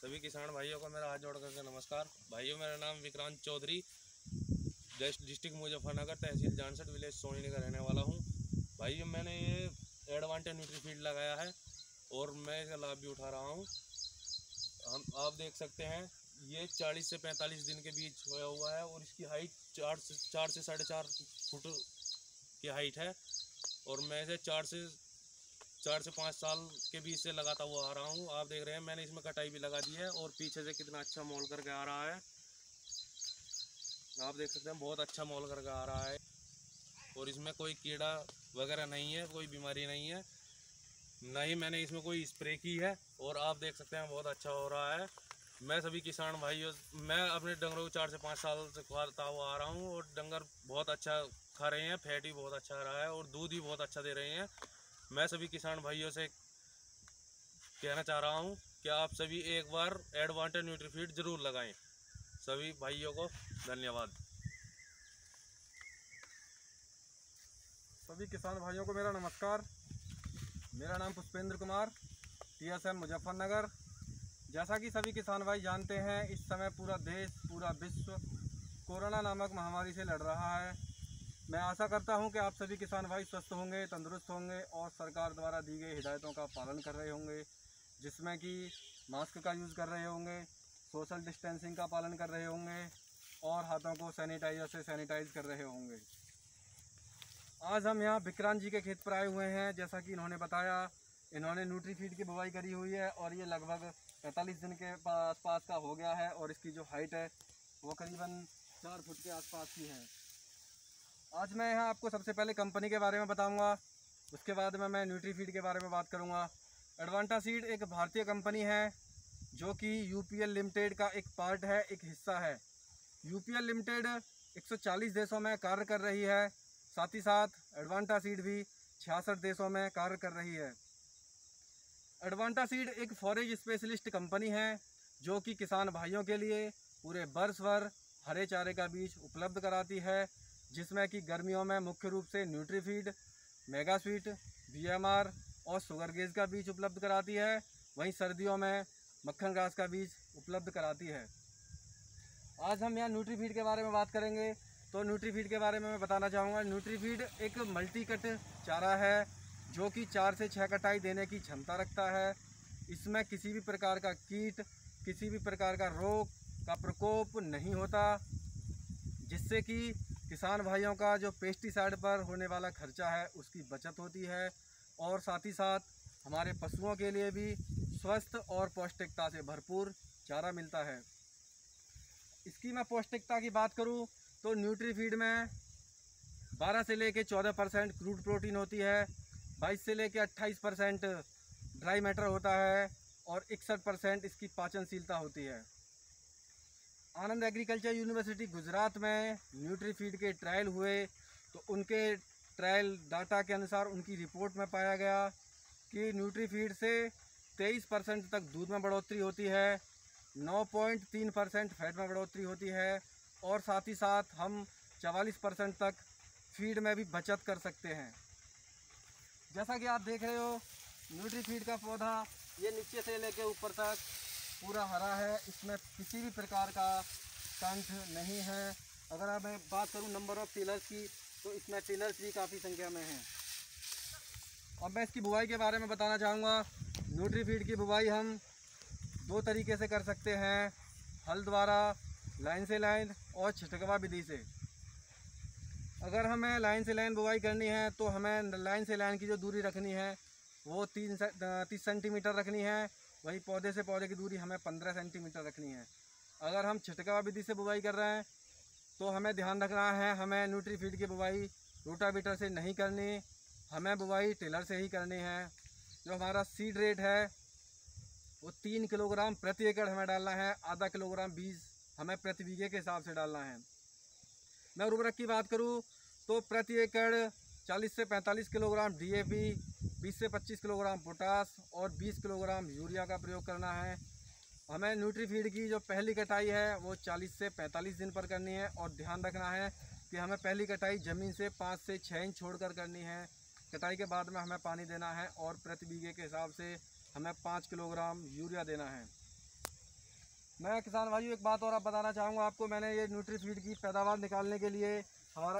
सभी किसान भाइयों को मेरा हाथ जोड़ करके नमस्कार। भाइयों, मेरा नाम विक्रांत चौधरी, डिस्ट्रिक्ट मुजफ्फरनगर, तहसील जानसठ, विलेज सोनी का रहने वाला हूँ। भाइयों, मैंने ये एडवांटेज न्यूट्रीफीड लगाया है और मैं इसका लाभ भी उठा रहा हूँ। आप देख सकते हैं, ये 40 से 45 दिन के बीच होया हुआ है और इसकी हाइट 4 से 4.5 फुट की हाइट है और मैं इसे 4 से 5 साल के बीच से लगाता हुआ आ रहा हूँ। आप देख रहे हैं, मैंने इसमें कटाई भी लगा दी है और पीछे से कितना अच्छा मोल करके आ रहा है। आप देख सकते हैं, बहुत अच्छा मोल करके आ रहा है और इसमें कोई कीड़ा वगैरह नहीं है, कोई बीमारी नहीं है, ना ही मैंने इसमें कोई स्प्रे की है। और आप देख सकते हैं, बहुत अच्छा हो रहा है। मैं सभी किसान भाइयों, मैं अपने डंगरों को 4 से 5 साल से खवाता हुआ आ रहा हूँ और डंगर बहुत अच्छा खा रहे हैं, फैट भी बहुत अच्छा आ रहा है और दूध भी बहुत अच्छा दे रहे हैं। मैं सभी किसान भाइयों से कहना चाह रहा हूँ कि आप सभी एक बार एडवांटेज न्यूट्रीफीड जरूर लगाएं। सभी भाइयों को धन्यवाद। सभी किसान भाइयों को मेरा नमस्कार। मेरा नाम पुष्पेंद्र कुमार, TSM मुजफ्फरनगर। जैसा कि सभी किसान भाई जानते हैं, इस समय पूरा देश, पूरा विश्व कोरोना नामक महामारी से लड़ रहा है। मैं आशा करता हूं कि आप सभी किसान भाई स्वस्थ होंगे, तंदुरुस्त होंगे और सरकार द्वारा दी गई हिदायतों का पालन कर रहे होंगे, जिसमें कि मास्क का यूज़ कर रहे होंगे, सोशल डिस्टेंसिंग का पालन कर रहे होंगे और हाथों को सैनिटाइजर से सैनिटाइज कर रहे होंगे। आज हम यहाँ विक्रांत जी के खेत पर आए हुए हैं। जैसा कि इन्होंने बताया, इन्होंने न्यूट्रीफीड की बुवाई करी हुई है और ये लगभग 45 दिन के आसपास का हो गया है और इसकी जो हाइट है वो करीबन 4 फुट के आसपास की है। आज मैं यहाँ आपको सबसे पहले कंपनी के बारे में बताऊंगा, उसके बाद में मैं न्यूट्रीफीड के बारे में बात करूंगा। एडवांटा सीड एक भारतीय कंपनी है जो कि UPL लिमिटेड का एक पार्ट है, एक हिस्सा है। UPL लिमिटेड 140 देशों में कार्य कर रही है। साथ ही साथ एडवांटा सीड भी 66 देशों में कार्य कर रही है। एडवांटा सीड एक फॉरेज स्पेशलिस्ट कंपनी है जो कि किसान भाइयों के लिए पूरे वर्ष भर हरे चारे का बीज उपलब्ध कराती है, जिसमें कि गर्मियों में मुख्य रूप से न्यूट्रीफीड, मेगास्वीट, BMR और शुगर गेज का बीज उपलब्ध कराती है। वहीं सर्दियों में मक्खन घास का बीज उपलब्ध कराती है। आज हम यहाँ न्यूट्रीफीड के बारे में बात करेंगे। तो न्यूट्रीफीड के बारे में मैं बताना चाहूँगा। न्यूट्रीफीड एक मल्टी कट चारा है जो कि 4 से 6 कटाई देने की क्षमता रखता है। इसमें किसी भी प्रकार का कीट, किसी भी प्रकार का रोग का प्रकोप नहीं होता, जिससे कि किसान भाइयों का जो पेस्टिसाइड पर होने वाला खर्चा है उसकी बचत होती है और साथ ही साथ हमारे पशुओं के लिए भी स्वस्थ और पौष्टिकता से भरपूर चारा मिलता है। इसकी मैं पौष्टिकता की बात करूं तो न्यूट्रीफीड में 12 से लेकर 14% क्रूड प्रोटीन होती है, 22 से लेकर 28% ड्राई मैटर होता है और 61% इसकी पाचनशीलता होती है। आनंद एग्रीकल्चर यूनिवर्सिटी गुजरात में न्यूट्रीफीड के ट्रायल हुए तो उनके ट्रायल डाटा के अनुसार उनकी रिपोर्ट में पाया गया कि न्यूट्रीफीड से 23% तक दूध में बढ़ोतरी होती है, 9.3% फैट में बढ़ोतरी होती है और साथ ही साथ हम 44% तक फीड में भी बचत कर सकते हैं। जैसा कि आप देख रहे हो, न्यूट्रीफीड का पौधा ये नीचे से लेकर ऊपर तक पूरा हरा है, इसमें किसी भी प्रकार का कंठ नहीं है। अगर अब मैं बात करूं नंबर ऑफ टिलर्स की, तो इसमें टिलर्स भी काफ़ी संख्या में हैं। अब मैं इसकी बुवाई के बारे में बताना चाहूँगा। न्यूट्रीफीड की बुवाई हम 2 तरीके से कर सकते हैं, हल द्वारा, लाइन से लाइन और छिटकवा विधि से। अगर हमें लाइन से लाइन बुवाई करनी है तो हमें लाइन से लाइन की जो दूरी रखनी है वो 30 सेंटीमीटर रखनी है। वही पौधे से पौधे की दूरी हमें 15 सेंटीमीटर रखनी है। अगर हम छिटकवा विधि से बुवाई कर रहे हैं तो हमें ध्यान रखना है, हमें न्यूट्रीफीड की बुवाई रोटावेटर से नहीं करनी, हमें बुवाई टिलर से ही करनी है। जो हमारा सीड रेट है वो 3 किलोग्राम प्रति एकड़ हमें डालना है, आधा किलोग्राम बीज हमें प्रति बीघे के हिसाब से डालना है। मैं उर्वरक की बात करूं तो प्रति एकड़ 40 से 45 किलोग्राम DAP, 20 से 25 किलोग्राम पोटास और 20 किलोग्राम यूरिया का प्रयोग करना है। हमें न्यूट्रीफीड की जो पहली कटाई है वो 40 से 45 दिन पर करनी है और ध्यान रखना है कि हमें पहली कटाई ज़मीन से 5 से 6 इंच छोड़कर करनी है। कटाई के बाद में हमें पानी देना है और प्रति बीघे के हिसाब से हमें 5 किलोग्राम यूरिया देना है। मैं किसान भाइयों एक बात और आप बताना चाहूँगा आपको। मैंने ये न्यूट्री फीड की पैदावार निकालने के लिए हमारा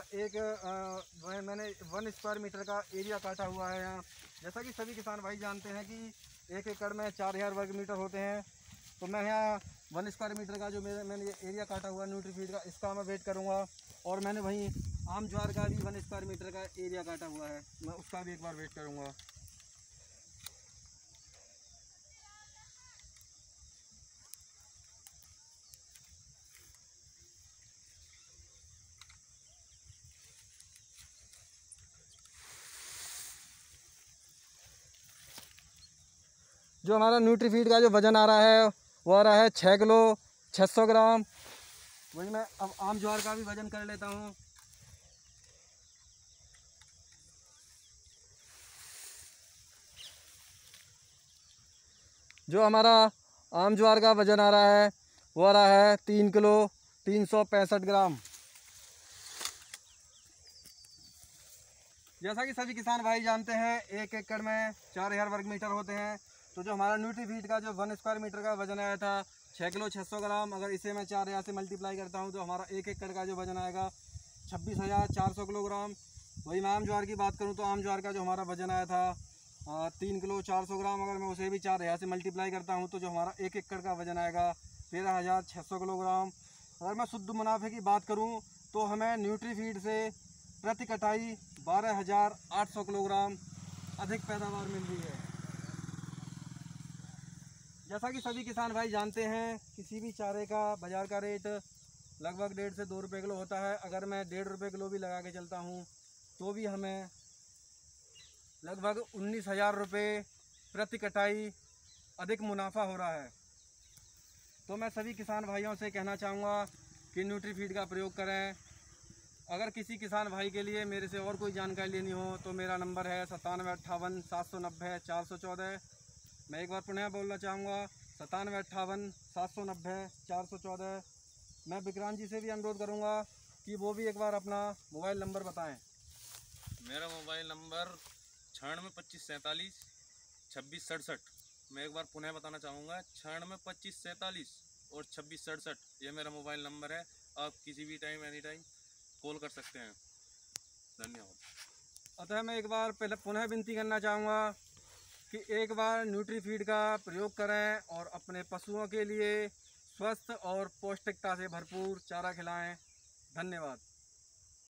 मैंने 1 स्क्वायर मीटर का एरिया काटा हुआ है यहाँ। जैसा कि सभी किसान भाई जानते हैं कि 1 एकड़ में 4000 वर्ग मीटर होते हैं। तो मैं यहाँ 1 स्क्वायर मीटर का जो मैंने ये एरिया काटा हुआ न्यूट्री फीड का, इसका मैं वेट करूँगा। और मैंने वहीं आम ज्वार का भी 1 स्क्वायर मीटर का एरिया काटा हुआ है, मैं उसका भी एक बार वेट करूँगा। जो हमारा न्यूट्री फीड का जो वज़न आ रहा है वो आ रहा है 6 किलो 600 ग्राम। वही मैं अब आम ज्वार का भी वज़न कर लेता हूँ। जो हमारा आम ज्वार का वज़न आ रहा है वो आ रहा है 3 किलो 365 ग्राम। जैसा कि सभी किसान भाई जानते हैं 1 एकड़ में 4000 वर्ग मीटर होते हैं। तो जो हमारा न्यूट्री फीड का जो 1 स्क्वायर मीटर का वज़न आया था 6 किलो 600 ग्राम, अगर इसे मैं 4000 से मल्टीप्लाई करता हूँ तो हमारा 1 एकड़ का जो वज़न आएगा 26,400 किलोग्राम। वही मैं आम ज्वार की बात करूँ तो आम ज्वार का जो हमारा वज़न आया था 3 किलो 400 ग्राम, अगर मैं उसे भी 4000 से मल्टीप्लाई करता हूँ तो जो हमारा 1 एकड़ का वज़न आएगा 13,600 किलोग्राम। अगर मैं शुद्ध मुनाफे की बात करूँ तो हमें न्यूट्री फीड से प्रति कटाई 12,800 किलोग्राम अधिक पैदावार मिल रही है। जैसा कि सभी किसान भाई जानते हैं किसी भी चारे का बाज़ार का रेट लगभग 1.5 से 2 रुपये किलो होता है। अगर मैं 1.5 रुपये किलो भी लगा के चलता हूँ तो भी हमें लगभग 19,000 रुपये प्रति कटाई अधिक मुनाफा हो रहा है। तो मैं सभी किसान भाइयों से कहना चाहूँगा कि न्यूट्री फीड का प्रयोग करें। अगर किसी किसान भाई के लिए मेरे से और कोई जानकारी लेनी हो तो मेरा नंबर है 9758 790 414। मैं एक बार पुनः बोलना चाहूँगा 9758 790 414। मैं विक्रांत जी से भी अनुरोध करूँगा कि वो भी एक बार अपना मोबाइल नंबर बताएं। मेरा मोबाइल नंबर 962547 2667। मैं एक बार पुनः बताना चाहूँगा 962547 और 2667, ये मेरा मोबाइल नंबर है। आप किसी भी टाइम एनी टाइम कॉल कर सकते हैं। धन्यवाद। अतः मैं एक बार पहले पुनः विनती करना चाहूँगा कि एक बार न्यूट्री फीड का प्रयोग करें और अपने पशुओं के लिए स्वस्थ और पौष्टिकता से भरपूर चारा खिलाएं। धन्यवाद।